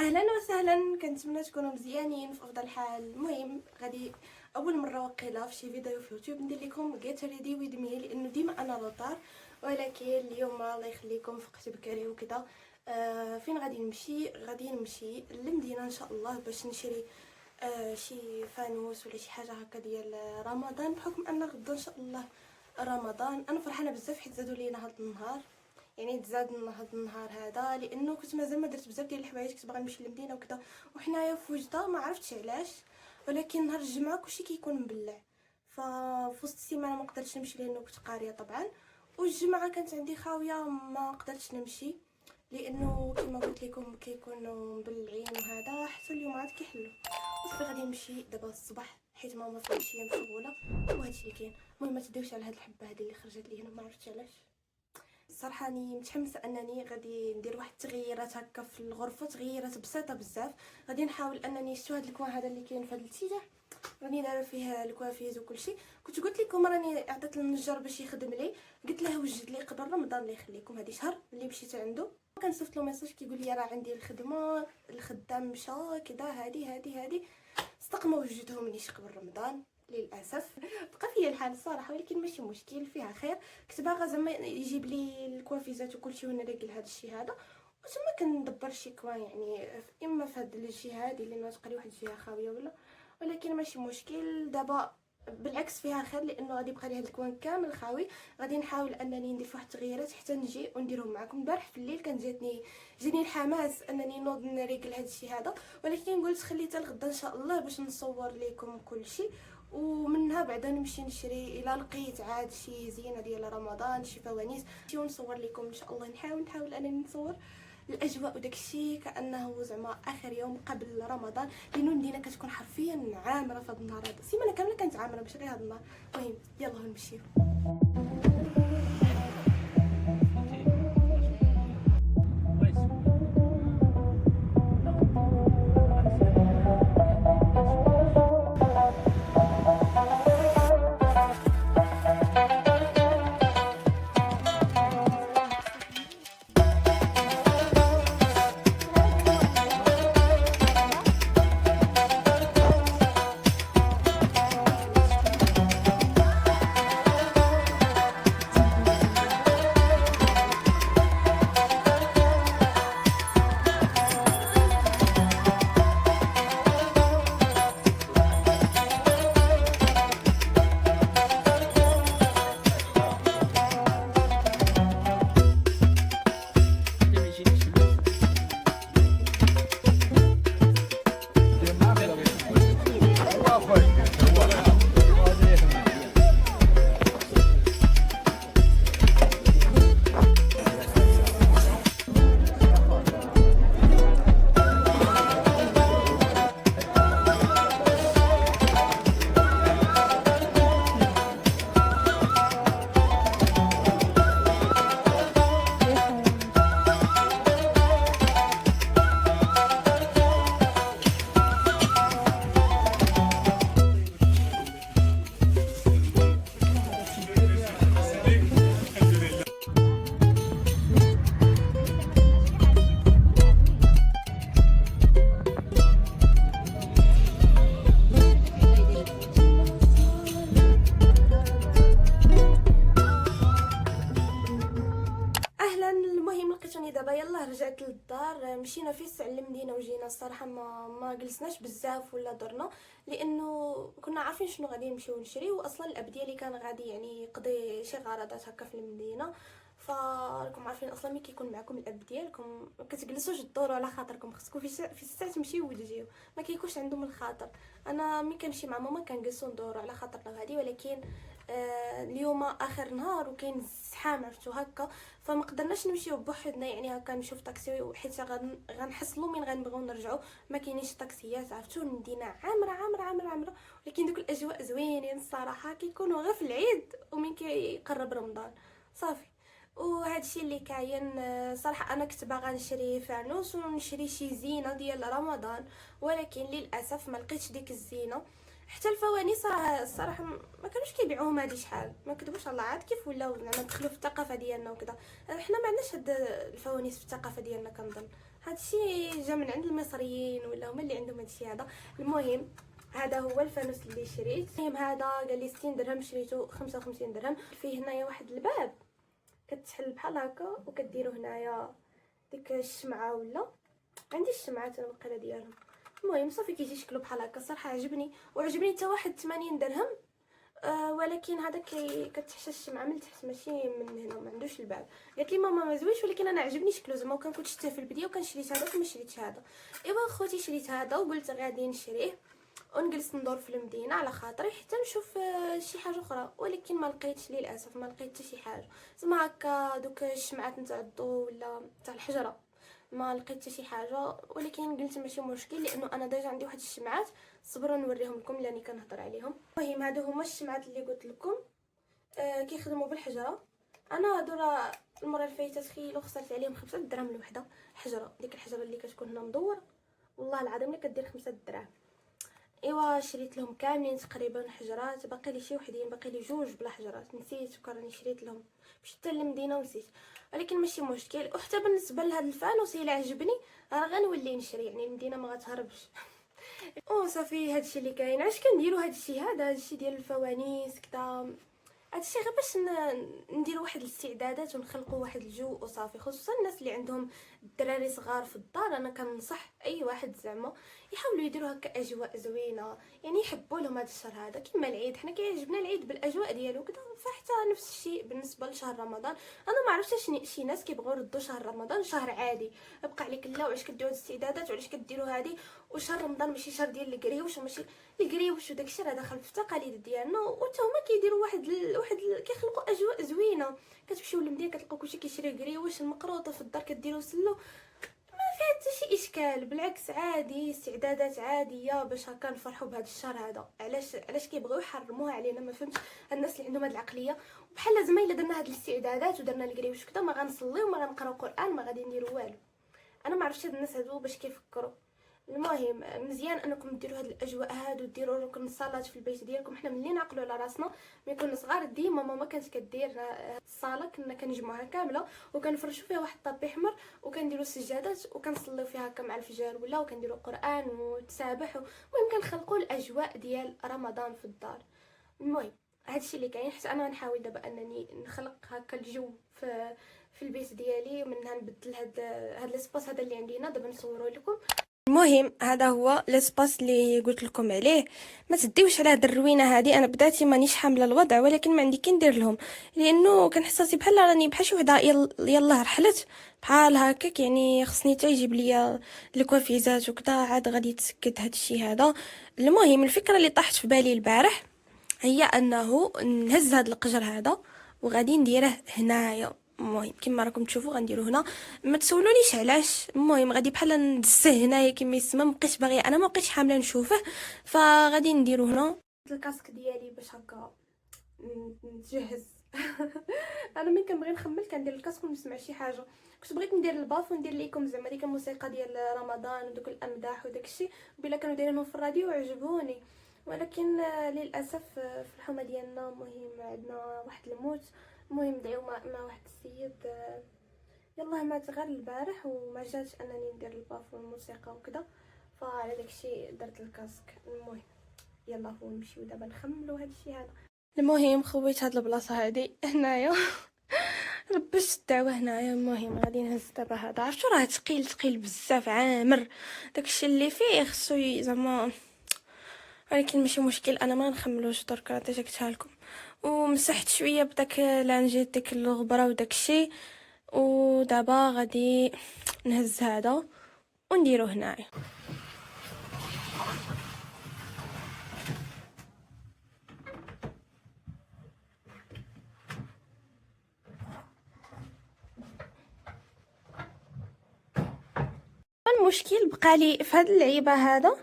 اهلا وسهلا، كنتمنى تكونوا مزيانين في افضل حال. المهم غادي اول مره وقيله في شي فيديو في يوتيوب ندير لكم get ready with me، لانه ديما انا لوطار. ولكن اليوم الله يخليكم فقت بكري وكذا. فين غادي نمشي للمدينه ان شاء الله باش نشري شي فانوس ولا شي حاجه هكا ديال رمضان، بحكم ان غدا ان شاء الله رمضان. انا فرحانه بزاف حيت زادوا لينا هذا النهار، يعني تزاد هذا النهار هذا، لانه كنت مازال ما درت بزاف ديال الحوايج، كنت باغا نمشي للمدينه وكذا وحنايا في وجده، ما عرفتش علاش. ولكن نهار الجمعه كلشي كيكون مبلع، ففي وسط السيمانه ما قدرتش نمشي لانه كنت قاريه طبعا، والجمعه كانت عندي خاويه ما قدرتش نمشي لانه كما قلت لكم كيكونوا مبلعين وهذا، حتى اليوم عاد كيحلوا. صافي غادي نمشي دابا الصباح حيت ماما فهادشي هي مشغوله وهادشي اللي كاين. المهم ما تديوش على هاد الحبه هذه اللي خرجت لي هنا، ما عرفتش علاش. الصراحه راني متحمسه انني غادي ندير واحد التغييرات هكا في الغرفه، تغييرات بسيطه بزاف. غادي نحاول انني شتو هذا الكوان هذا اللي كاين في هذا الاتجاه، راني دايره فيه الكوافيز وكلشي. كنت قلت لكم راني عطيت للنجار باش يخدم لي، قلت له وجد لي قبل رمضان الله يخليكم، هذه شهر اللي مشيت عنده كان صيفط له ميساج كيقول لي راه عندي الخدمه، الخدام مشى كذا، هذه صدق ما وجدهمنيش قبل رمضان للاسف. بقى فيا الحال الصراحه، ولكن ماشي مشكل، فيها خير. كنت باغا زعما يجيب لي الكوافيزات وكلشي ونريقل هذا الشيء هذا، وتما كندبر شي كوان يعني اما في هاد الجهه هادي اللي ناطقه لي واحد الجهه خاويه ولا، ولكن ماشي مشكل. دابا بالعكس فيها خير، لانه غادي يبقى لي هاد الكوان كامل خاوي. غادي نحاول انني ندير واحد التغييرات حتى نجي ونديرهم معكم. البارح في الليل كان جاني الحماس انني نوض نريقل هاد الشيء هذا، ولكن قلت خلي حتى الغدا ان شاء الله باش نصور لكم كل شيء، ومنها بعدا نمشي نشري الى لقيت عاد شي زينه ديال رمضان، شي فوانيس ونصور لكم ان شاء الله. نحاول انني نصور الاجواء وداكشي كانه زعما اخر يوم قبل رمضان، لانه المدينه كتكون حرفيا عامره في هذا النهار هذا، السيمانه كامله كانت عامره ماشي غير هذا النهار. المهم يلا نمشيو. المهم لقيتوني دابا يلا رجعت للدار، مشينا في الساعه للمدينه وجينا. الصراحه ما جلسناش بزاف ولا درنا، لانه كنا عارفين شنو غادي نمشيو نشري، واصلا الاب ديالي كان غادي يعني يقضي شي غرضات هكا في المدينه. فراكم عارفين اصلا ملي كيكون معكم الاب ديالكم كتجلسوش تدوروا على خاطركم، خصكم في الساعه تمشيو وتجيو، ما كيكونش عندهم الخاطر. انا ملي كنمشي مع ماما كنجلسوا ندوروا على خاطرنا غادي، ولكن اليوم اخر نهار وكاين الزحام عرفتو هكا، فما قدرناش نمشيو بوحدنا يعني هكا نمشيو في طاكسي، حيت غنحصلوا من غنبغيو نرجعوا ما كاينينش طاكسيات عرفتو. المدينه عامره عامره عامره عامره، ولكن دوك الاجواء زوينين الصراحه، كيكونوا غير في العيد ومن كيقرب رمضان صافي. وهذا الشيء اللي كاين. صراحه انا كنت باغا نشري فانوس ونشري شي زينه ديال رمضان، ولكن للاسف ما لقيتش ديك الزينه. حتى الفوانيس الصراحه ما كانوش كيبيعوهم هذه شحال، ما كذبوش الله، عاد كيف ولاو زعما دخلوا في الثقافه ديالنا وكذا. حنا ما عندناش هاد الفوانيس في الثقافه ديالنا كنظن، هادشي جا من عند المصريين ولا هما اللي عندهم هادشي هذا. المهم هذا هو الفانوس اللي شريت. المهم هذا قال لي 60 درهم، شريته 55 درهم. فيه هنايا واحد الباب كتحل بحال هكا وكديروا هنايا ديك الشمعه، ولا عندي الشمعات انا القيله ديالهم. المهم صافي كيجي شكله بحال هكا. الصراحه عجبني، وعجبني حتى واحد 80 درهم. ولكن هذا كتحشى الشمعه من تحت ماشي من هنا، ما عندوش الباب. قالت لي ماما ما زوينش، ولكن انا عجبني شكله زعما، وكنت شفتها في البدايه وكان شريت هذا وما شريتش هذا. ايوا خوتي شريت هذا وقلت غادي نشريه ونجلس ندور في المدينه على خاطري حتى نشوف شي حاجه اخرى، ولكن ما لقيتش للاسف، ما لقيت حتى شي حاجه زعما هكا. دوك الشمعات نتاع الضو ولا تاع الحجره ما لقيت حتى شي حاجه، ولكن قلت ماشي مشكل لانه انا ديجا عندي واحد الشمعات. صبروا نوريهم لكم لاني كنهضر عليهم. المهم هادو هما الشمعات اللي قلت لكم كيخدموا بالحجره. انا هادو راه المره اللي فاتت تخيلوا خسرت عليهم 5 دراهم الوحده. حجره، ديك الحجره اللي كتكون هنا مدوره، والله العظيم اللي كدير 5 دراهم. ايوا شريت لهم كاملين تقريبا حجرات، باقي لي شي وحدين، باقي لي جوج بلا حجرات نسيت، وكراني شريت لهم مشيت حتى للمدينه ونسيت، ولكن ماشي مشكل. وحتى بالنسبه لهذا الفانوس الا عجبني راه غنولي نشري، يعني المدينه ما غتهربش. صافي هادشي اللي كاين. علاش كنديروا هادشي هذا، هادشي ديال الفوانيس كدا، هادشي غير باش نديروا واحد الاستعدادات ونخلقوا واحد الجو وصافي. خصوصا الناس اللي عندهم الدراري صغار في الدار، انا كنصح اي واحد زعما يحاولوا يديروا هكا اجواء زوينه، يعني يحبوا لهم هذا الشهر هذا كيما العيد. حنا كيعجبنا العيد بالاجواء ديالو كذا، فحتى نفس الشيء بالنسبه لشهر رمضان. انا ما عرفتش شي ناس كيبغيو يردوا شهر رمضان شهر عادي، بقى عليك لا وعلاش كديروا هاد الاستعدادات وعلاش كديروا هادي، وشهر رمضان ماشي شهر ديال الكريوش وماشي الكريوش، وداكشي راه داخل في التقاليد ديالنا. وتا هما كيديروا كيخلقوا اجواء زوينه. كتمشيو للمدينه كتلقاو كلشي كيشري كريوش، المقروطه في الدار كديروا سلو، حتى شي اشكال. بالعكس عادي، استعدادات عاديه باش هكا نفرحوا بهذا الشهر هذا. علاش كيبغيو يحرموها علينا؟ ما فهمتش الناس اللي عندهم هذه العقليه. بحال لازم الا درنا هذه الاستعدادات ودرنا الكريوش كذا ما غنصليو ما غنقراو قران ما غادي نديروا والو. انا ما عرفتش هاد الناس هادو باش كيفكروا. المهم مزيان انكم ديروا هاد الاجواء هادو، ديروا لكم الصلاه في البيت ديالكم. حنا ملي نعقلوا على راسنا ملي كنا صغار ديما ماما كانت كدير الصاله، كنا كنجمعوها كامله وكنفرشوا فيها واحد الطابي احمر وكنديروا السجادات وكنصليو فيها هكا مع الفجر ولا، وكنديروا قران وتسابح. المهم كنخلقوا الاجواء ديال رمضان في الدار. المهم هادشي اللي كاين. حتى انا غنحاول دابا انني نخلق هكا الجو في البيت ديالي، منها نبدل هاد الاسباس هذا اللي عندنا دابا نصوروا لكم. المهم هذا هو لاسباس اللي قلت لكم عليه. ما تديوش على هاد الروينه هذه. انا بداتي مانيش حامله الوضع، ولكن ما عندي كي ندير لهم، لانه كنحس راسي بحال راني بحال شي وحده يلاه رحلت بحال هكاك. يعني خصني حتى يجيب ليا الكوافيزات وكذا، عاد غادي يتسكت هاد الشيء هذا. المهم الفكره اللي طاحت في بالي البارح هي انه نهز هاد القجر هذا وغادي نديره هنايا. المهم كما راكم تشوفوا غنديرو هنا، ما تسولونيش علاش. المهم غادي بحال ندسه هنايا كما يسمى، مابقيتش باغيه، انا ما بقيتش حامله نشوفه، فغادي نديرو هنا الكاسك ديالي باش هكا نتجهز. انا ملي كنبغي نخمل كندير الكاسك ونسمع شي حاجه. كنت بغيت ندير الباف وندير لكم زعما ديك الموسيقى ديال رمضان ودوك الامداح وداكشي، بلا كانوا دايرينهم في الراديو وعجبوني، ولكن للاسف في الحومه ديالنا المهم عندنا واحد الموت. المهم دعيو مع واحد السيد يلاه مات غير البارح وما جاتش انني ندير الباف والموسيقى وكذا، فعلى داكشي درت الكاسك. المهم يلا هو نمشيو دابا نخملوا هذا الشيء هذا. المهم خويت هاد البلاصه هادي هنايا لبست الدعوه هنايا. المهم غادي نهز دابا هذا، عرفتو راه ثقيل بزاف عامر داكشي اللي فيه خصو زعما، ولكن ماشي مشكل انا ما نخملوش درك، راه جبتها لكم. ومسحت شويه بداك لانجيت ديك الغبره وداكشي، ودابا غادي نهز هذا ونديرو هنايا. المشكل بقى لي في هاد اللعيبه هذا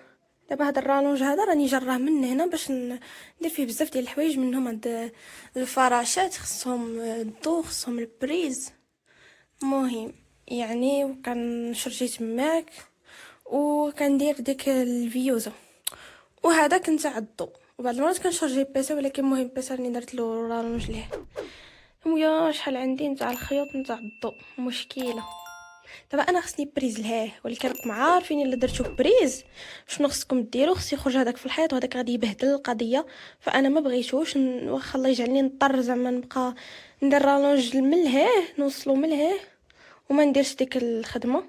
دابا، هذا الرالونج هذا راني جراه من هنا باش ندير فيه بزاف ديال الحوايج، منهم هاد الفراشات خصهم الضو خصهم البريز. مهم يعني وكنشرجي تماك وكندير ديك الفيوزا، وهذا كنت عضو. وبعض المرات كنشرجي بيسا، ولكن المهم بيسا راني درت له رالونج ليه. ويا شحال عندي نتاع الخيوط نتاع الضو مشكله. دابا انا خصني بريز لهيه، ولكن راكم عارفين الا درتو بريز شنو خصكم ديروا. خص يخرج هذاك في الحيط، وهذاك غادي يبهدل القضيه. فانا ما بغيتوش واخا الله يجعلني نضطر زعما نبقى ندير رالونج من لهيه، نوصلو من لهيه وما نديرش ديك الخدمه.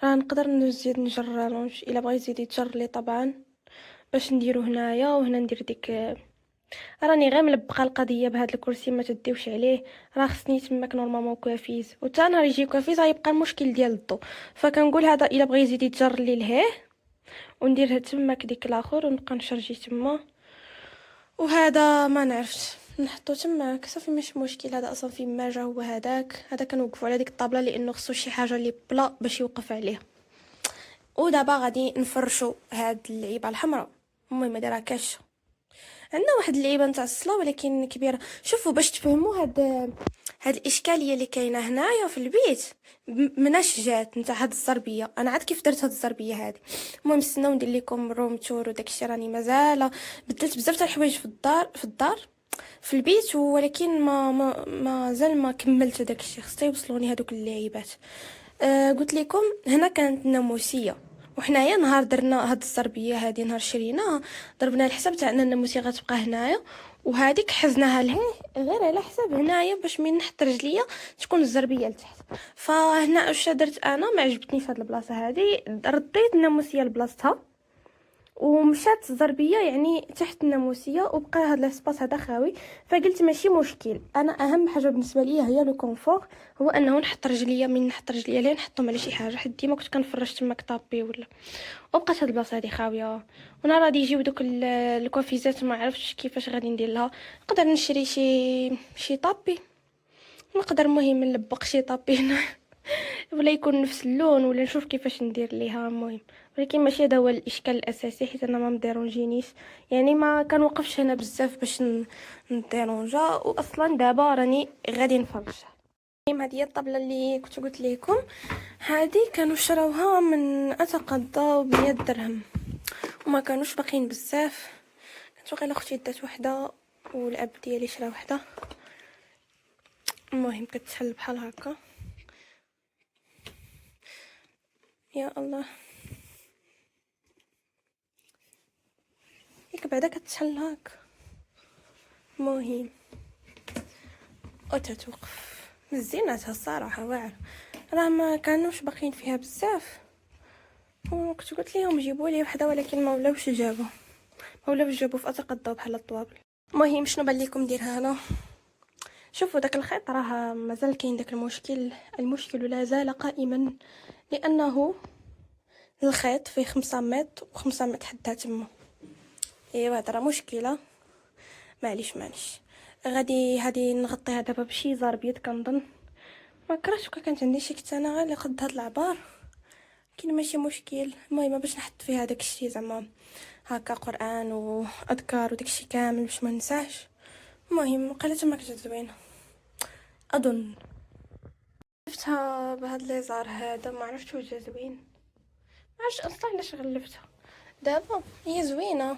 راه نقدر نزيد نجر رالونج الا بغى يزيد يتجر لي طبعا، باش نديرو هنايا وهنا ندير ديك. راني غير ملبقه القضيه بهذا الكرسي، ما تديوش عليه. راه خصني تماك نورمالمون كوافيز، وتا نهار يجي كوافيز غيبقى المشكل ديال الضو. فكنقول هذا الا بغى يزيد يتجر لي لهيه ونديرها تماك ديك الاخر ونبقى نشرجي تما. وهذا ما نعرفش نحطو تماك صافي ماشي مشكل. هذا اصلا في ما جا هو هذا كنوقفوا على ديك الطابله لانه خصو شي حاجه اللي بلا باش يوقف عليها. ودابا غادي نفرشوا هاد اللعيبه الحمراء. المهم دايره كاش عندنا واحد اللعيبه نتاع الصلا ولكن كبيره. شوفوا باش تفهموا هاد الاشكاليه اللي كاينه هنايا في البيت مناش جات نتاع هاد الزربيه. انا عاد كيف درت هاد الزربيه هادي. المهم استناو ندير لكم روم تور وداكشي. راني مازال بدلت بزاف تاع الحوايج في الدار في البيت، ولكن مازال ما كملت داكشي. خصني يوصلوني هادوك اللعيبات. قلت لكم هنا كانت ناموسيه، وحنايا نهار درنا هاد الزربيه هادي، نهار شريناها ضربنا الحساب تاع ان الناموسيه غتبقى هنايا، وهذيك حزناها لهيه غير على حساب هنايا باش من نحط رجليا تكون الزربيه لتحت. فهنا اش درت انا، ما عجبتنيش هاد البلاصه هادي، رديت الناموسيه لبلاصتها ومشات الزربيه يعني تحت الناموسيه، وبقى هذا الاسباس هذا خاوي. فقلت ماشي مشكل، انا اهم حاجه بالنسبه لي هي لو كونفور، هو انه نحط رجليا من نحط رجليا لين نحطهم على شي حاجه، حيت ديما كنت كنفرش تما طابي ولا. وبقات هاد البلاصه هادي خاويه. وانا غادي يجيو دوك الكوافيزات ما عرفتش كيفاش غادي ندير لها. نقدر نشري شي طابي، نقدر المهم نلبق شي طابي هنا ولا يكون نفس اللون، ولا نشوف كيفاش ندير ليها. المهم ولكن ماشي هذا هو الاشكال الاساسي، حيت انا ما مديرونجينيش يعني، ما كنوقفش هنا بزاف باش نديرونجا. واصلا دابا راني غادي نفرشها. هذه هي الطبله اللي كنت قلت لكم، هذه كانوا شراوها من اتقضى ب100 درهم وما كانوش باقيين بزاف. كنت واقيلا اختي دات وحده والاب ديالي شرا وحده. المهم كتحل بحال هكا. يا الله ياك بعدا كتحل هاك. المهم وتتوقف مزيناتها الصراحه واعر. راه ما كانوش باقيين فيها بزاف، وكنت قلت لهم جيبوا لي وحده ولكن ما ولاوش جابوا، ما ولاوش جابوا في اتقضى بحال الطوابل. المهم شنو بان لكم نديرها انا. شوفوا داك الخيط راه مازال كاين داك المشكل لا زال قائما، لانه الخيط فيه 5 متر و5 متر حتى تما. ايوا هذا راه مشكله. معليش غادي نغطيها دابا بشي زار بيض كنظن. ما كرهتش كانت عندي شي كتانه غير اللي قد هاد العبار، كاين ماشي مشكل. المهم باش نحط فيها داك الشيء زعما هكا قران واذكار وداك الشيء كامل باش ما ننساش. المهم وقيلا تما كانت زوينه اظن. شفتها بهاد لي زار هذا، ما عرفتش واش زوين، ما عرفتش اصلا علاش غلفتها. دابا هي زوينه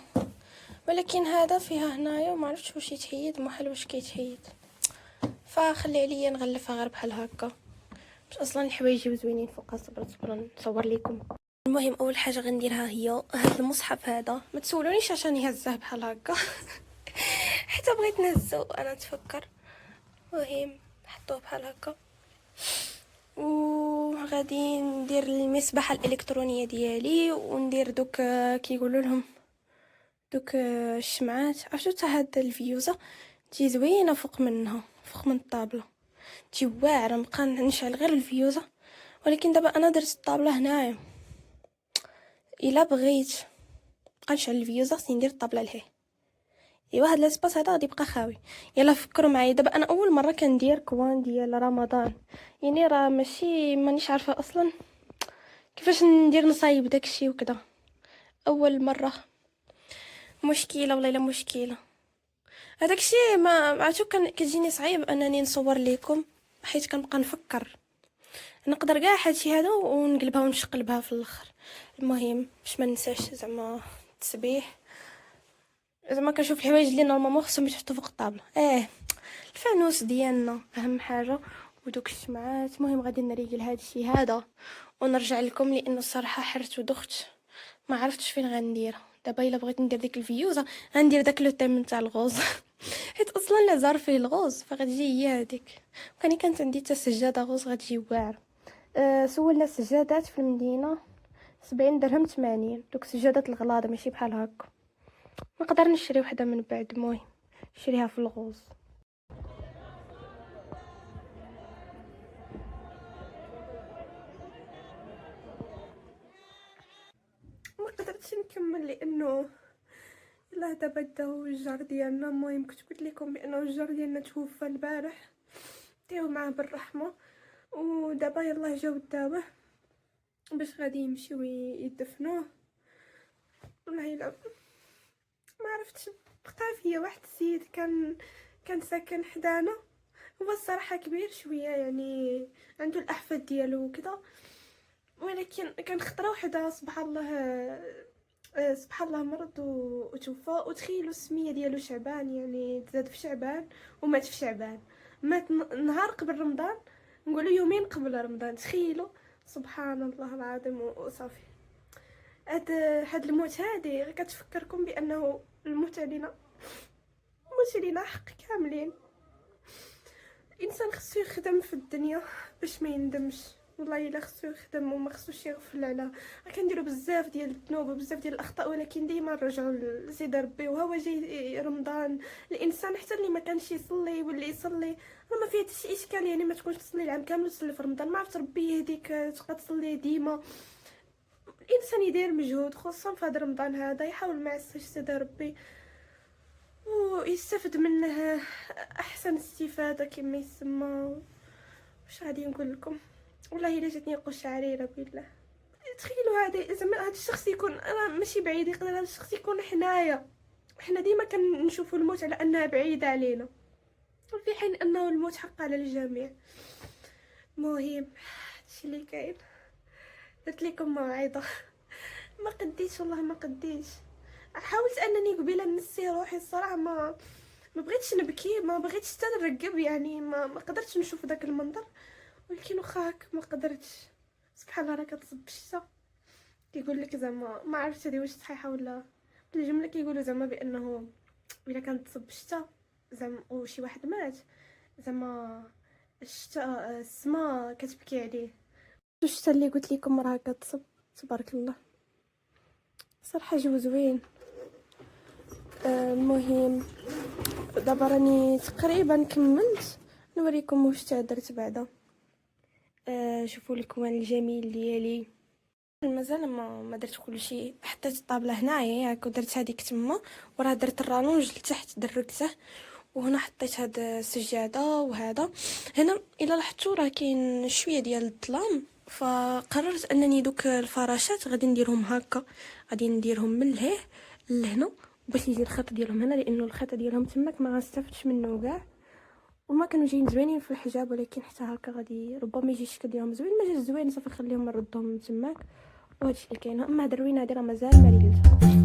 ولكن هذا فيها هنايا وما عرفتش واش يتحيد، محال واش كيتحيد. فخلي عليا نغلفها غير بحال هكا باش اصلا الحوايج زوينين فوقها. صبر نصور لكم. المهم اول حاجه غنديرها هي هذا المصحف هذا. ما تسولونيش عشان يهزه بحال هكا حتى بغيت نهزو انا تفكر. المهم نحطوه بحال هكا، وغادي ندير المصباح الالكترونيه ديالي، وندير دوك كيقولوا لهم دوك الشمعات. عرفتوا حتى هاد الفيوزه تجي زوينه فوق منها، فوق من الطابله تجي واعره. نبقى نشعل غير الفيوزه، ولكن دابا انا درت الطابله هنايا. الا بغيت نبقى نشعل الفيوزه خصني ندير الطابله لهيه. ايوا هاد الاسباس هذا غادي يبقى خاوي. يلا فكروا معايا، دابا انا اول مره كندير كوان ديال رمضان، يعني راه ماشي مانيش عارفه اصلا كيفاش ندير نصايب داكشي وكذا. اول مره مشكله والله الا مشكله. هذاك الشيء ما عرفتو كتجيني صعيب انني نصور لكم، حيت كنبقى نفكر نقدر كاع هادشي هذا ونقلبها ونشقلبها في الاخر. المهم باش ما ننساش زعما التسبيح، زعما كنشوف الحوايج اللي نورمالمون خصهم يتحطوا فوق الطابله. الفانوس ديالنا اهم حاجه، ودوك الشمعات. المهم غادي نريقل هذا الشيء هذا ونرجع لكم، لانه الصراحه حرت ودخت ما عرفتش فين غندير دابا. الا بغيت ندير ديك الفيوزه غندير داك لو تيم نتاع الغوز حيت اصلا لا زار فيه الغوز فغتجي هي هذيك. كانت عندي حتى سجاده غوز غتجي واعره. سولنا السجادات في المدينه 70 درهم 80، دوك سجادات الغلاظه ماشي بحال هكا. نقدر نشري وحده من بعد، المهم نشريها في الغوز. ما قدرتش نكمل لانه يلاه دابا داو الجار ديالنا. المهم كنت قلت لكم بانه الجار ديالنا توفى البارح، ديو معاه بالرحمه، ودابا يلاه جاو داوه باش غادي يمشيو يدفنوه. والله الا ما عرفتش. بقى فيا واحد السيد كان ساكن حدانا، هو الصراحه كبير شويه يعني عنده الاحفاد ديالو وكذا، ولكن كان خطره وحده سبحان الله مرض وتوفى. وتخيلوا السميه ديالو شعبان، يعني تزاد في شعبان ومات في شعبان. مات نهار قبل رمضان، نقولوا يومين قبل رمضان. تخيلوا سبحان الله العظيم. وصافي هاد الموت هادي كتفكركم بانه الموت علينا حق كاملين. الانسان خصو يخدم في الدنيا باش ما يندمش. والله الا خصو يخدم وما خصوش يغفل على. كنديروا بزاف ديال الذنوب وبزاف ديال الاخطاء، ولكن ديما نرجعوا لسيدي ربي. وهو جاي رمضان، الانسان حتى اللي ما كانش يصلي واللي يصلي راه ما فيه حتى شي اشكال، يعني ما تكونش تصلي العام كامل وتصلي في رمضان. ما عرفت ربي يهديك تبقى تصلي ديما. الانسان يدير مجهود خصوصا في هذا رمضان هذا، يحاول ما يعصيش سيدي ربي ويستفد منه احسن استفاده كما يسمى. واش غادي نقول لكم، والله الا جاتني قشعريره بالله. تخيلوا هذا الشخص يكون راه ماشي بعيد، يقدر هذا الشخص يكون حنايا. حنا ديما كنشوفوا الموت على انها بعيده علينا، في حين انه الموت حق على الجميع. مهم هادشي اللي كاين. درت لكم موعظه ما قديتش، والله ما قديتش. حاولت انني قبيله نسي روحي الصراحه، ما بغيتش نبكي، ما بغيتش حتى نرقب، يعني ما قدرتش نشوف داك المنظر. ولكن واخاك ما قدرتش. سبحان الله راه كتصب الشتا. كيقول لك زعما ما عرفتش هذه واش صحيحه ولا الجمله. كيقولوا زعما بانه الا كانت تصب الشتا زعما وشي واحد مات، زعما الشتا السما كتبكي عليه. الشتا اللي قلت لكم راه كتصب. تبارك الله صراحه جو زوين. المهم دابا راني تقريبا كملت، نوريكم واش درت بعدا. شوفوا الكوان الجميل ديالي. مازال ما درت كلشي. حطيت الطابله هنايا ياك، ودرت هذيك تما، وراه درت الرالونج لتحت دركته، وهنا حطيت هاد السجاده. وهذا هنا الا لاحظتوا راه كاين شويه ديال الظلام، فقررت انني دوك الفراشات غادي نديرهم هكا، غادي نديرهم من لهيه لهنا باش يجي الخط ديالهم هنا، لانه الخط ديالهم تماك ما غنستافدش منه كاع. وما كانوا جايين زوينين في الحجاب، ولكن حتى هكا غادي ربما يجي الشكل ديالهم زوين. ما جا زوين صافي نخليهم نردهم تماك. وهادشي اللي كاين. اما هاد الروينه هادي راه مازال ما ريقلتها.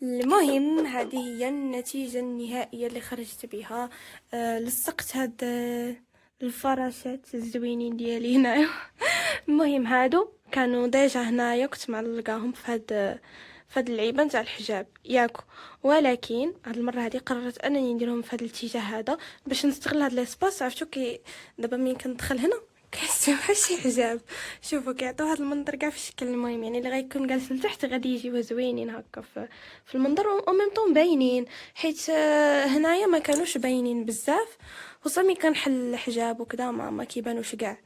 المهم هذه هي النتيجة النهائية اللي خرجت بها. لصقت هاد الفراشات الزوينين ديالي هنايا. المهم هادو كانوا ديجا هنايا، كنت معلقاهم في هاد اللعيبه نتاع الحجاب ياكو، ولكن هاد المره هادي قررت انني نديرهم في هاد الاتجاه هذا باش نستغل هاد ليسباس. عرفتوا دابا ملي كندخل هنا كيحسوا بحال شي حجاب. شوفوا كيعطيو هذا المنظر كاع في الشكل. المهم يعني اللي غيكون جالس لتحت غادي يجيو زوينين هكا في المنظر، او ميم طون باينين، حيت هنايا ما كانوش باينين بزاف، خصوصا ملي كنحل الحجاب وكذا ما كيبانوش كاع.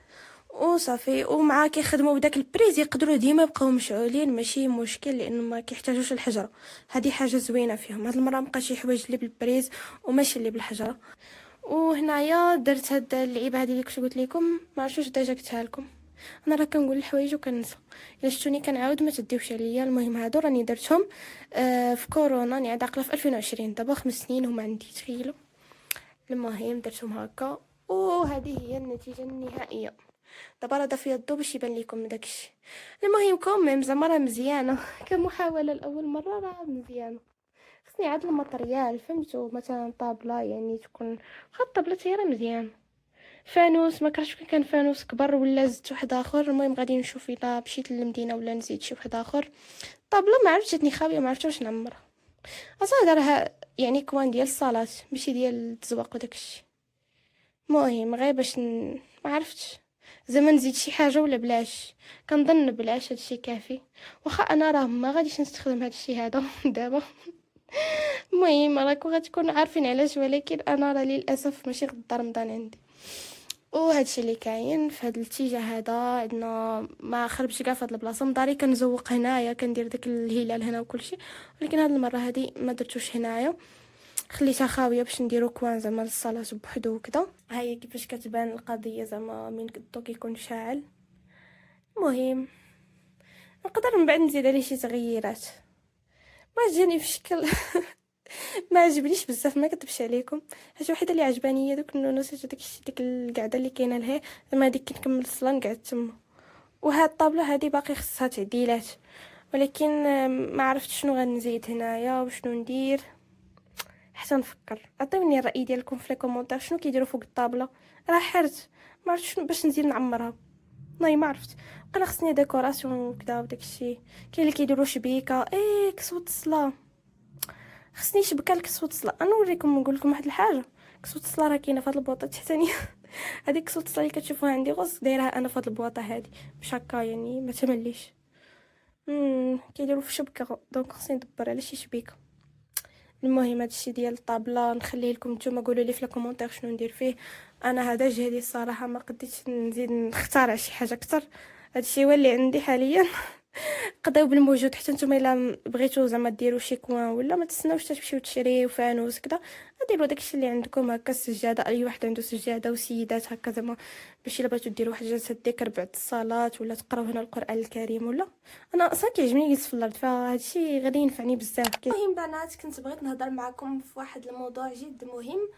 وصافي. ومع كيخدموا بداك البريز يقدروا ديما يبقاو مشعولين، ماشي مشكل، لانه ما كيحتاجوش الحجره. هذه حاجه زوينه فيهم. هاد المره مابقاش شي حوايج اللي بالبريز وماشي اللي بالحجره. وهنايا درت هاد اللعيبه هذه اللي كنت قلت لكم، ما عرفتش ديجا قلتها لكم. انا راه كنقول الحوايج وكنسى، الا شفتوني كنعاود ما تديوش عليا. المهم هادو راني درتهم في كورونا، يعني عاقله في 2020، دابا 5 سنين هما عندي، تخيلوا. المهم درتهم هكا، وهذه هي النتيجه النهائيه. دابا راه دافيا الضو باش يبان لكم داكشي. المهم كوميم زعما راه مزيانه كمحاوله لاول مره، راه مزيانه. خصني عاد الماتريال، فهمتوا؟ مثلا طابله يعني تكون الطابله حتى هي راه مزيان. فانوس ما كرهتش كان فانوس كبر ولا زدت واحد اخر. المهم غادي نشوف الا مشيت للمدينه ولا نزيد شي واحد اخر. طابله ما عرفتش جاتني خاويه، ما عرفتش واش نعمرها. اصلا راه يعني كوان ديال الصلاه ماشي ديال التزواق وداكشي. المهم غير باش ما عرفتش زعما نزيد شي حاجه ولا بلاش. كنظن بلاش، هادشي كافي. واخا انا راه ما غاديش نستخدم هادشي هذا دابا. المهم راكم غتكونوا عارفين علاش، ولكن انا راه للاسف ماشي غدا رمضان عندي. وهادشي اللي كاين في هذا الاتجاه هذا. عندنا ما خربش كاع في هاد البلاصه، من داري كنزوق هنايا، كندير داك الهلال هنا وكلشي، ولكن هاد المره هادي ما درتوش هنايا، خليتها خاويه باش نديرو كوان زعما للصلاه بوحدو وكذا. ها هي كيفاش كتبان القضيه زعما من الضو كيكون شاعل. المهم نقدر من بعد نزيد عليه شي تغييرات. ما جاني في شكل ما عجبنيش بزاف، ما كتبش عليكم. الحاجه الوحيده اللي عجباني هي دوك النونوس، ديك القعده اللي كاينه لهي زعما هذيك كي نكمل الصلاه نقعد تما. وهاد الطابله هذه باقي خصها تعديلات، ولكن ما عرفت شنو غنزيد هنايا وشنو ندير حتى نفكر. عطيوني الراي ديالكم في لي كومونتير، شنو كيديروا فوق الطابله. راه حرت، ما عرفتش شنو باش نزيد نعمرها. والله ما عرفت. انا خصني ديكوراسيون وكذا وداكشي. كاين اللي كيديروا شبيكه كسوه الصلاه. خصني شبكه لكسوه الصلاه. انا نوريكم نقول لكم واحد الحاجه. كسوه الصلاه راه كاينه في هاد البوطه التحتانيه. هذيك كسوه الصلاه اللي كتشوفوها عندي غص دايرها انا في هاد البوطه هادي باش هكا يعني ما تمليش. كيديروا في شبكه، دونك خصني ندبر على شي شبيكه. المهم هادشي ديال الطابله نخليه لكم نتوما، قولوا لي في الكومونتير شنو ندير فيه. انا هذا جهدي الصراحه، ما قديتش نزيد نختار شي حاجه اكثر. هادشي هو اللي عندي حاليا. قضيو بالموجود. حتى نتوما الا بغيتو زعما ديروا شي كوان ولا ما تسناوش تمشيو تشريو فانوس كذا، ديروا داكشي اللي عندكم هكا. السجاده، اي واحد عنده سجاده، وسيدات هكا زعما باش الا بغيتو ديروا واحد جلسه ذكر بعد الصلاه ولا تقراو هنا القران الكريم ولا. انا اصلا كيعجبني نجلس في الارض، فهادشي غادي ينفعني بزاف. المهم بنات كنت بغيت نهضر معكم في واحد الموضوع جد مهم،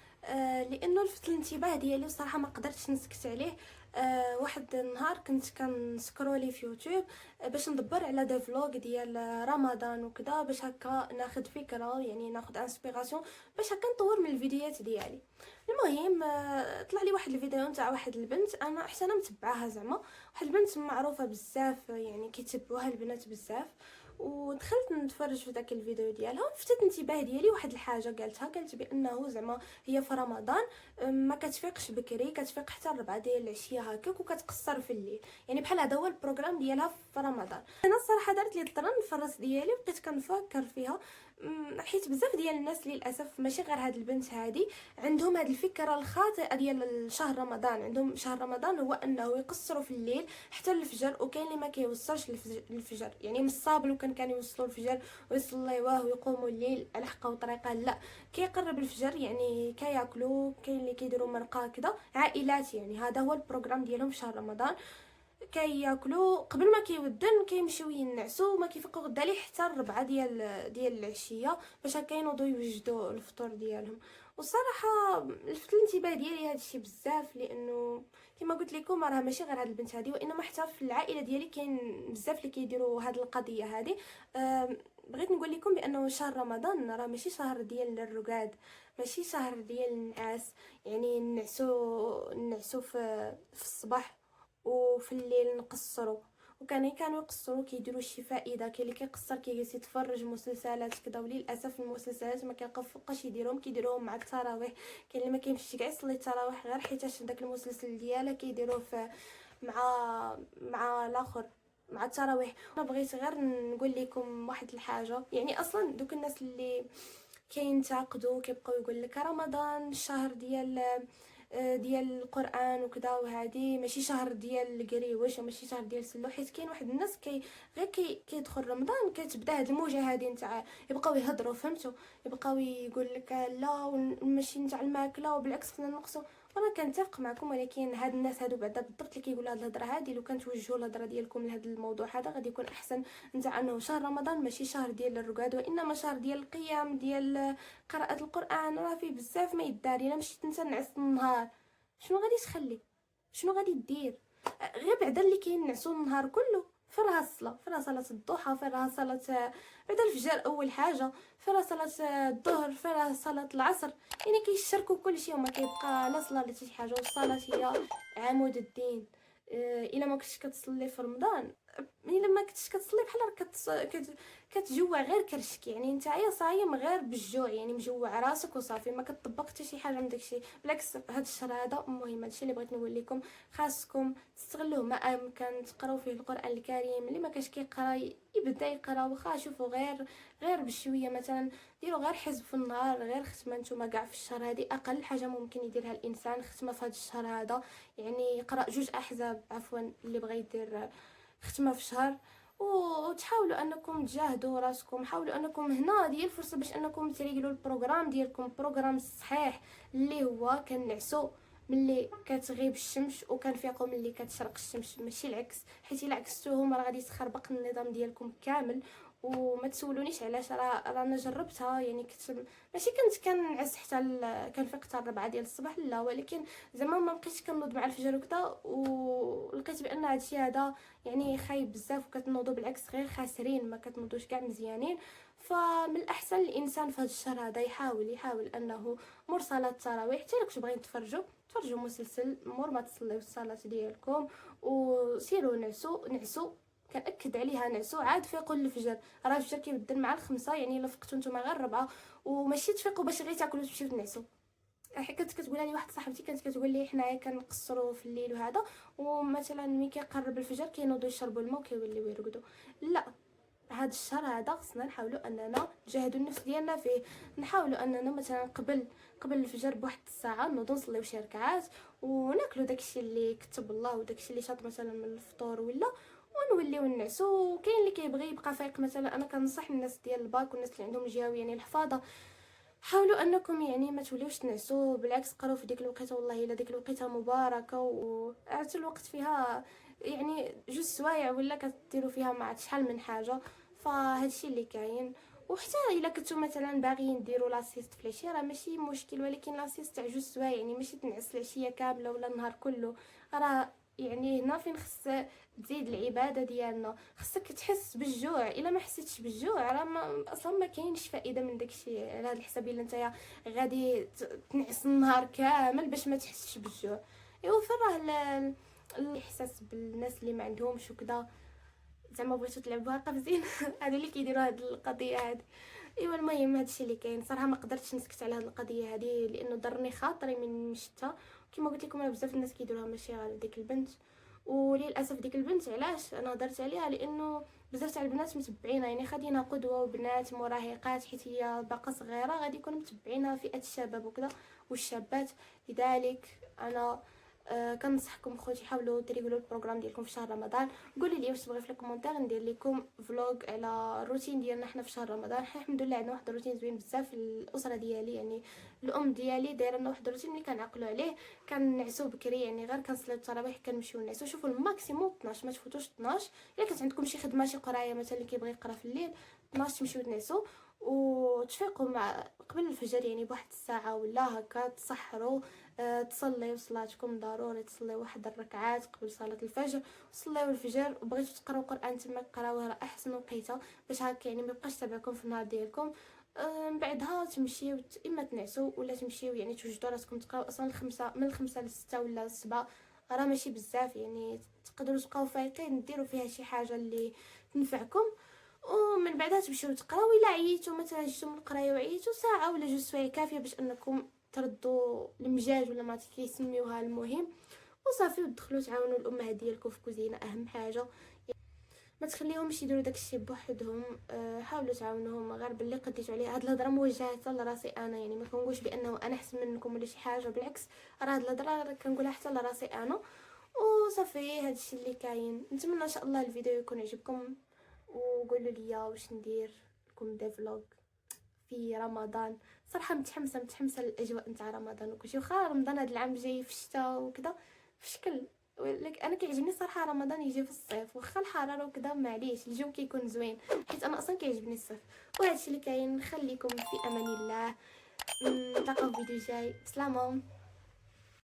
لانه لفت الانتباه ديالي وصراحه ما قدرتش نسكت عليه. واحد النهار كنت كنسكرولي في يوتيوب باش ندبر على دي فلوغ ديال رمضان وكذا، باش هكا ناخذ فكره، يعني ناخذ انسبيراسيون باش هكا نطور من الفيديوهات ديالي. المهم طلع لي واحد الفيديو نتاع واحد البنت، انا حتى انا متبعاها زعما، واحد البنت معروفه بزاف، يعني كيتبعوها البنات بزاف. ودخلت نتفرج في داك الفيديو ديالها، لفتت الانتباه ديالي واحد الحاجه قالت بانه زعما هي في رمضان ما كتفيقش بكري، كتفيق حتى 4 ديال العشيه هكاك، وكتقصر في الليل، يعني بحال هذا هو البروغرام ديالها في رمضان. انا الصراحه دارت لي الطرن في الراس ديالي، وبقيت كنفكر فيها. حيت بزاف ديال الناس للاسف ماشي غير هاد البنت هادي عندهم هاد الفكره الخاطئه ديال شهر رمضان. عندهم شهر رمضان هو انه يقصروا في الليل حتى الفجر، وكاين اللي ما كيوصلش للفجر، يعني من الصابل كانوا يوصلوا الفجر ويصليوه ويقوموا الليل على حقه وطريقه. لا، كيقرب الفجر يعني كياكلوا، كاين اللي كيديروا مرقه كذا عائلات، يعني هذا هو البروغرام ديالهم في شهر رمضان. كياكلوا قبل ما كيودن، كيمشيو ينعسوا، ما كيفيقوا غدا ليه حتى 4 ديال العشيه باش هكا ينوضوا يوجدوا الفطور ديالهم. والصراحه لفت الانتباه ديالي هذا الشيء بزاف، لانه كما قلت لكم راه ماشي غير هاد البنت هذه، وانما حتى في العائله ديالي كاين بزاف اللي كيديروا هاد القضيه هذه. بغيت نقول لكم بانه شهر رمضان راه ماشي شهر ديال الرقاد، ماشي شهر ديال النعاس، يعني نعسو في الصباح وفي الليل نقصروا. كانوا يقصروا كيديروا شي فائده. كاين اللي كيقصر كيجلس يتفرج مسلسلات كذا، وللاسف المسلسلات ما كيوقفوش يديروهم، كيديروهم مع التراويح. كاين اللي ما كيمشيش كاع يصلي التراويح غير حيت داك المسلسل ديالها كيديروه مع الاخر مع التراويح. انا بغيت غير نقول لكم واحد الحاجه، يعني اصلا دوك الناس اللي كينتقدوا كيبقاو يقول لك رمضان الشهر ديال ديال القران وكذا، وهذه ماشي شهر ديال القريوش وماشي شهر ديال السلو، حيت كاين واحد الناس غير كيدخل رمضان كتبدا هاد الموجه هذه نتاع يبقاو يهضروا، فهمتوا، يبقاو يقول لك لا ماشي نتاع الماكله وبالعكس خصنا نقصوا. وانا كنتفق معكم، ولكن هاد الناس هادو بعدا بالضبط اللي كيقولوا هاد الهضره هادي، لو كنتوجهوا الهضره ديالكم لهاد الموضوع هذا غادي يكون احسن، نتاع انه شهر رمضان ماشي شهر ديال الرقاد، وانما شهر ديال القيام، ديال قراءه القران. راه فيه بزاف ما يدار. الا مشيت انت نعس النهار شنو غادي تخلي؟ شنو غادي دير؟ غير بعدا اللي كينعسوا النهار كله، فين راه الصلاه؟ فين راه صلاه الضحى؟ فين راه صلاه بعدا الفجر اول حاجه؟ فين راه صلاه الظهر؟ فين راه صلاه العصر؟ يعني كيشاركوا كلشي وما كيبقى لا صلاه لا حتى شي حاجه. والصلاه هي عمود الدين. الا ما كنتش كتصلي في رمضان، الا ما كنتش كتصلي بحال راك كتجوع غير كرشك، يعني نتايا صايم غير بالجوع، يعني مجوع راسك وصافي، ما كتطبق حتى شي حاجه من داكشي. بالعكس هذا الشهر هذا مهم، هادشي اللي بغيت نقول لكم، خاصكم تستغلوه ما امكن، تقراو فيه القران الكريم. اللي ما كاش كيقرا يبدا يقرا، واخا شوفوا غير بشويه، مثلا ديروا غير حزب في النهار، غير ختمه نتوما كاع في الشهر. هذه اقل حاجه ممكن يديرها الانسان، ختمه في هذا الشهر هذا، يعني يقرا 2 احزاب عفوا اللي بغى يدير ختمه في شهر. وتحاولوا انكم تجاهدوا راسكم، حاولوا انكم هنا ديال الفرصه باش انكم تريقلوا البروغرام ديالكم، بروغرام صحيح اللي هو كنعسوا ملي كتغيب الشمس وكنفيقوا ملي كتشرق الشمس، ماشي العكس، حيت الا عكستوهم راه غادي يتخربق النظام ديالكم كامل. وما تسولونيش علاش، راه انا جربتها، يعني ماشي كنت كنعس حتى كنفيق حتى 4 ديال الصباح، لا، ولكن زعما ما بقيتش كنوض مع الفجر وكذا، ولقيت بان هادشي هذا يعني خايب بزاف، وكتنوضوا بالعكس غير خاسرين، ما كتنوضوش كاع مزيانين. فمن الاحسن الانسان في هذا الشهر هذا يحاول انه مور صلاه التراويح، حتى كنتو باغيين تفرجوا مسلسل مور ما تصليو الصلاه ديالكم، وسيروا نعسوا كنأكد عليها، نعسوا عاد فيقوا للفجر. راه الفجر كيبدل مع 5، يعني الا فقتوا نتوما غير 4 وماشي تفيقوا باش غير تاكلوا تمشيو تنعسوا. كنت كتقولها لي واحد صاحبتي، كانت كتقول لي حنايا كنقصروا في الليل وهذا، ومثلا ملي كيقرب الفجر كينوضوا يشربوا الماء وكيوليو يرقدوا. لا، هذا الشهر هذا خصنا نحاولوا اننا نجاهدوا النفس ديالنا فيه، نحاولوا اننا مثلا قبل الفجر بواحد الساعه نوضوا نصليو شي ركعات، وناكلوا داكشي اللي كتب الله وداكشي اللي شاط مثلا من الفطور ولا، ونوليو نعسوا. كاين اللي كيبغي يبقى فايق، مثلا انا كنصح الناس ديال الباك والناس اللي عندهم جاوي يعني الحفاظه، حاولوا انكم يعني ما توليوش تنعسوا، بالعكس قراو في ديك الوقيته، والله الا ديك الوقيته مباركه، وعرفتوا الوقت فيها يعني 2 سوايع ولا كديروا فيها مع شحال من حاجه. فهادشي اللي كاين. وحتى الا كنتو مثلا باغيين ديروا لاسيست في العشيه راه ماشي مشكل، ولكن لاسيست تاع 2 سوايع، يعني ماشي تنعس العشيه كامله ولا النهار كله. راه يعني هنا فين خص تزيد العباده ديالنا، خصك تحس بالجوع. الا ما حسيتش بالجوع راه اصلا ما كاينش فائده من داكشي، على هذا الحساب الا نتايا غادي تنعس النهار كامل باش ما تحسش بالجوع. ايوا فين راه الاحساس بالناس اللي ما عندهمش وكذا، زعما بغيتو تلعبوها قفزين هادو اللي كيديروا هاد القضيه هادي. ايوا المهم هادشي اللي كاين. صراحه ما قدرتش نسكت على هاد القضيه هادي لانه ضرني خاطري من شتا. كما قلت لكم انا بزاف الناس كيديروها، ماشي غير ديك البنت. وللاسف ديك البنت علاش انا هضرت عليها، لانه بزاف تاع البنات متبعينها، يعني خدينها قدوه، وبنات مراهقات حيت هي باقا صغيره غادي يكونوا متبعينها فئه الشباب وكذا والشابات. لذلك انا كنصحكم خوتي حاولوا تريقلوا البروغرام ديالكم في شهر رمضان. قولوا لي واش تبغيو في الكومونتير ندير لكم فلوق على الروتين ديالنا حنا في شهر رمضان. حنا الحمد لله عندنا واحد الروتين زوين بزاف في الاسره ديالي، يعني الام ديالي دايره لنا واحد الروتين اللي كنعقلوا عليه. كنعسوا بكري، يعني غير كنصليو التراويح كنمشيو نعسوا. شوفوا الماكسيموم 12، ما تفوتوش 12. الا كانت عندكم شي خدمه شي قرايه مثلا اللي كيبغي يقرا في الليل 12 تمشيو تنعسوا وتفيقوا مع قبل الفجر، يعني بواحد الساعه ولا هكا تسحروا. تصليو صلاتكم، ضروري تصليو واحد الركعات قبل صلاه الفجر، صليو الفجر. وبغيتو تقراو قران تما قراوه، راه احسن وقيته باش هكا يعني ما يبقاش تبعكم في النهار ديالكم. من بعدها تمشيو اما تنعسوا ولا تمشيو يعني توجدوا راسكم تقراو اصلا من الخمسة ل6 ولا 7، راه ماشي بزاف، يعني تقدروا تبقاو فايقين ديروا فيها شي حاجه اللي تنفعكم. ومن بعدها تمشيو تقراو. الا عييتوا مثلا جيتو من القرايه وعييتوا ساعه ولا 2 سوايع كافيه باش انكم تردوا المجاج ولا ما كيسميوها، المهم وصافي. ودخلوا تعاونوا الامهات ديالكم في الكوزينه، اهم حاجه. ما تخليهمش يديروا داكشي بوحدهم. حاولوا تعاونوهم، غير باللي قديتوا عليه. هاد الهضره موجهه حتى لراسي انا، يعني ما كنقولش بانه انا احسن منكم ولا شي حاجه، بالعكس راه هاد الهضره كنقولها حتى لراسي انا. وصافي هادشي اللي كاين. نتمنى ان شاء الله الفيديو يكون عجبكم، وقولوا لي واش ندير لكم دي فلوغ في رمضان. صراحه متحمسه للاجواء نتاع رمضان وكلشي، واخا رمضان هذا العام جاي في الشتاء وكذا في شكل، ولكن انا كيعجبني صراحه رمضان يجي في الصيف، واخا الحراره وكذا معليش الجو كيكون زوين، حيت انا اصلا كيعجبني الصيف. وهذا الشيء اللي كاين. نخليكم في امان الله، نلتقاو في فيديو جاي. بسلامه.